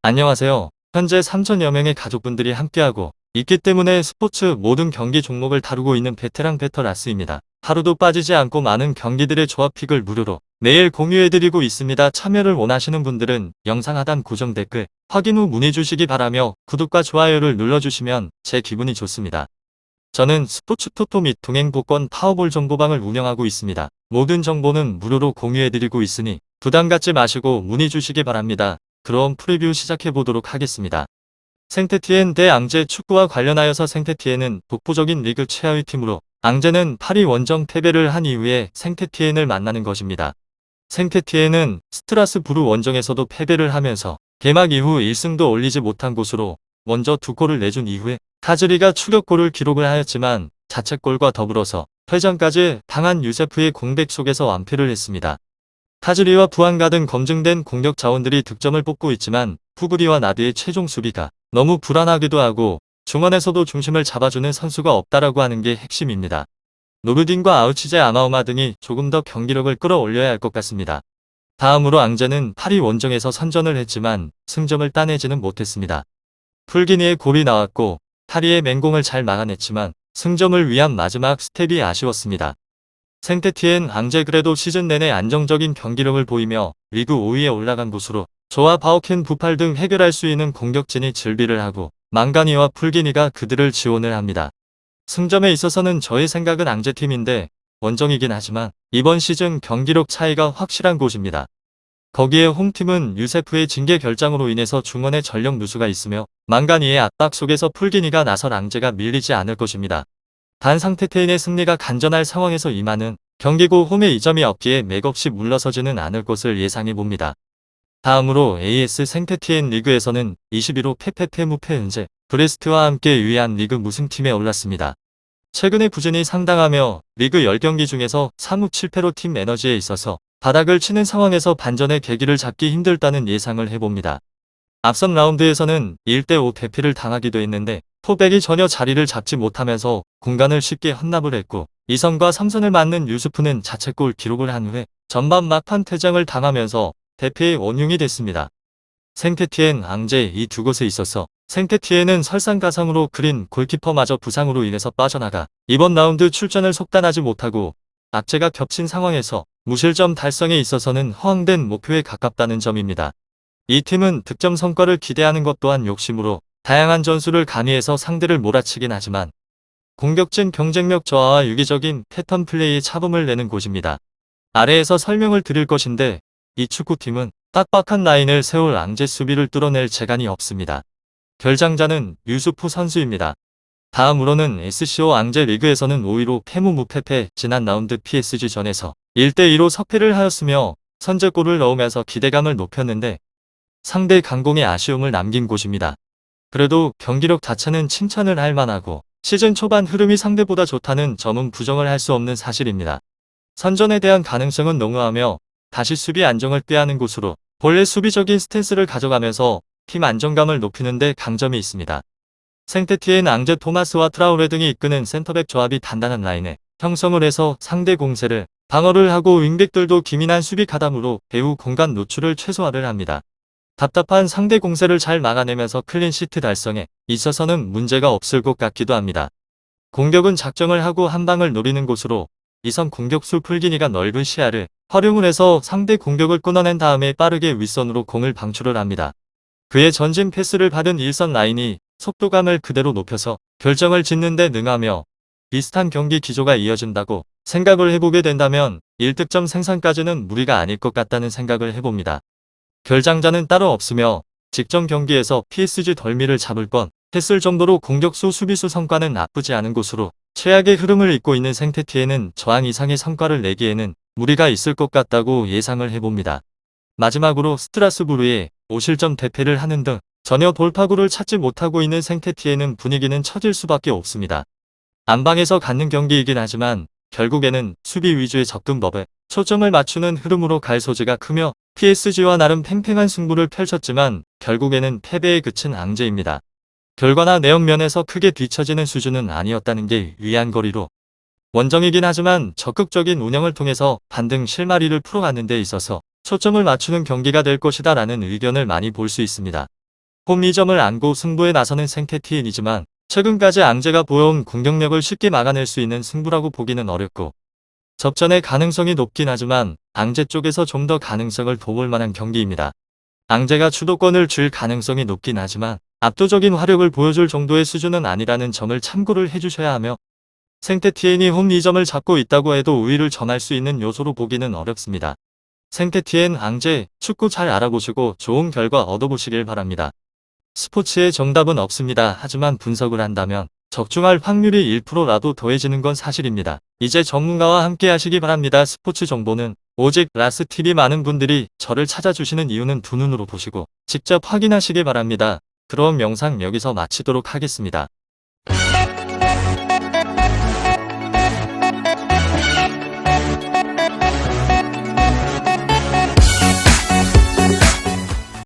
안녕하세요. 현재 3천여 명의 가족분들이 함께하고 있기 때문에 스포츠 모든 경기 종목을 다루고 있는 베테랑 베터라스입니다. 하루도 빠지지 않고 많은 경기들의 조합픽을 무료로 매일 공유해드리고 있습니다. 참여를 원하시는 분들은 영상 하단 고정 댓글 확인 후 문의 주시기 바라며 구독과 좋아요를 눌러주시면 제 기분이 좋습니다. 저는 스포츠 토토 및 동행 복권 파워볼 정보방을 운영하고 있습니다. 모든 정보는 무료로 공유해드리고 있으니 부담 갖지 마시고 문의 주시기 바랍니다. 그럼 프리뷰 시작해보도록 하겠습니다. 생태티엔 대 앙제 축구와 관련하여서 생태티엔은 독보적인 리그 최하위 팀으로 앙제는 파리 원정 패배를 한 이후에 생태티엔을 만나는 것입니다. 생태티엔은 스트라스부르 원정에서도 패배를 하면서 개막 이후 1승도 올리지 못한 곳으로 먼저 2골을 내준 이후에 타즈리가 추격골을 기록을 하였지만 자책골과 더불어서 회전까지 당한 유세프의 공백 속에서 완패를 했습니다. 타즈리와 부안가 등 검증된 공격 자원들이 득점을 뽑고 있지만 푸그리와 나드의 최종 수비가 너무 불안하기도 하고 중원에서도 중심을 잡아주는 선수가 없다라고 하는 게 핵심입니다. 노르딘과 아우치제 아마우마 등이 조금 더 경기력을 끌어올려야 할 것 같습니다. 다음으로 앙제는 파리 원정에서 선전을 했지만 승점을 따내지는 못했습니다. 풀기니의 골이 나왔고 타리의 맹공을 잘 막아냈지만 승점을 위한 마지막 스텝이 아쉬웠습니다. 생태티엔 앙제 그래도 시즌 내내 안정적인 경기력을 보이며 리그 5위에 올라간 곳으로 조아 바오켄 부팔 등 해결할 수 있는 공격진이 즐비를 하고 망가니와 풀기니가 그들을 지원을 합니다. 승점에 있어서는 저의 생각은 앙제팀인데 원정이긴 하지만 이번 시즌 경기력 차이가 확실한 곳입니다. 거기에 홈팀은 유세프의 징계 결장으로 인해서 중원에 전력 누수가 있으며 망가니의 압박 속에서 풀기니가 나설 앙제가 밀리지 않을 것입니다. 단 상태티엔의 승리가 간전할 상황에서 임하는 경기고 홈에 2점이 없기에 맥없이 물러서지는 않을 것을 예상해봅니다. 다음으로 AS 생태티엔 리그에서는 21호 페페페 무패 은제 브레스트와 함께 유의한 리그 무승팀에 올랐습니다. 최근에 부진이 상당하며 리그 10경기 중에서 3무 7패로 팀 에너지에 있어서 바닥을 치는 상황에서 반전의 계기를 잡기 힘들다는 예상을 해봅니다. 앞선 라운드에서는 1대5 대피를 당하기도 했는데 포백이 전혀 자리를 잡지 못하면서 공간을 쉽게 헌납을 했고 2선과 3선을 맞는 유스프는 자책골 기록을 한 후에 전반 막판 퇴장을 당하면서 대패의 원흉이 됐습니다. 생태티엔, 앙제 이 두 곳에 있어서 생태티엔은 설상가상으로 그린 골키퍼마저 부상으로 인해서 빠져나가 이번 라운드 출전을 속단하지 못하고 악재가 겹친 상황에서 무실점 달성에 있어서는 허황된 목표에 가깝다는 점입니다. 이 팀은 득점 성과를 기대하는 것 또한 욕심으로 다양한 전술을 가미해서 상대를 몰아치긴 하지만 공격진 경쟁력 저하와 유기적인 패턴 플레이에 차범을 내는 곳입니다. 아래에서 설명을 드릴 것인데 이 축구팀은 빡빡한 라인을 세울 앙제 수비를 뚫어낼 재간이 없습니다. 결장자는 유수프 선수입니다. 다음으로는 SCO 앙제 리그에서는 5위로 패무 무패패 지난 라운드 PSG전에서 1대2로 석패를 하였으며 선제골을 넣으면서 기대감을 높였는데 상대 강공에 아쉬움을 남긴 곳입니다. 그래도 경기력 자체는 칭찬을 할 만하고 시즌 초반 흐름이 상대보다 좋다는 점은 부정을 할 수 없는 사실입니다. 선전에 대한 가능성은 농후하며 다시 수비 안정을 꾀하는 곳으로 본래 수비적인 스탠스를 가져가면서 팀 안정감을 높이는 데 강점이 있습니다. 생태티엔 앙제 토마스와 트라우레 등이 이끄는 센터백 조합이 단단한 라인에 형성을 해서 상대 공세를 방어를 하고 윙백들도 기민한 수비 가담으로 배후 공간 노출을 최소화를 합니다. 답답한 상대 공세를 잘 막아내면서 클린시트 달성에 있어서는 문제가 없을 것 같기도 합니다. 공격은 작정을 하고 한 방을 노리는 곳으로 2선 공격수 풀기니가 넓은 시야를 활용을 해서 상대 공격을 끊어낸 다음에 빠르게 윗선으로 공을 방출을 합니다. 그의 전진 패스를 받은 1선 라인이 속도감을 그대로 높여서 결정을 짓는 데 능하며 비슷한 경기 기조가 이어진다고 생각을 해보게 된다면 1득점 생산까지는 무리가 아닐 것 같다는 생각을 해봅니다. 결장자는 따로 없으며 직전 경기에서 PSG 덜미를 잡을 뻔 했을 정도로 공격수 수비수 성과는 나쁘지 않은 곳으로 최악의 흐름을 잇고 있는 생태티엔은 저항 이상의 성과를 내기에는 무리가 있을 것 같다고 예상을 해봅니다. 마지막으로 스트라스부르에 5실점 대패를 하는 등 전혀 돌파구를 찾지 못하고 있는 생태티엔은 분위기는 처질 수밖에 없습니다. 안방에서 갖는 경기이긴 하지만 결국에는 수비 위주의 접근법에 초점을 맞추는 흐름으로 갈 소지가 크며 PSG와 나름 팽팽한 승부를 펼쳤지만 결국에는 패배에 그친 앙제입니다. 결과나 내용 면에서 크게 뒤처지는 수준은 아니었다는 게 위안거리로 원정이긴 하지만 적극적인 운영을 통해서 반등 실마리를 풀어가는 데 있어서 초점을 맞추는 경기가 될 것이다 라는 의견을 많이 볼 수 있습니다. 홈 2점을 안고 승부에 나서는 생태티엔이지만 최근까지 앙제가 보여온 공격력을 쉽게 막아낼 수 있는 승부라고 보기는 어렵고 접전의 가능성이 높긴 하지만 앙제 쪽에서 좀 더 가능성을 둬볼 만한 경기입니다. 앙제가 주도권을 쥘 가능성이 높긴 하지만 압도적인 화력을 보여줄 정도의 수준은 아니라는 점을 참고를 해주셔야 하며 생태티엔이 홈 2점을 잡고 있다고 해도 우위를 점할 수 있는 요소로 보기는 어렵습니다. 생태티엔 앙제 축구 잘 알아보시고 좋은 결과 얻어보시길 바랍니다. 스포츠에 정답은 없습니다. 하지만 분석을 한다면 적중할 확률이 1%라도 더해지는 건 사실입니다. 이제 전문가와 함께 하시기 바랍니다. 스포츠 정보는 오직 라스TV. 많은 분들이 저를 찾아주시는 이유는 두 눈으로 보시고 직접 확인하시기 바랍니다. 그럼 영상 여기서 마치도록 하겠습니다.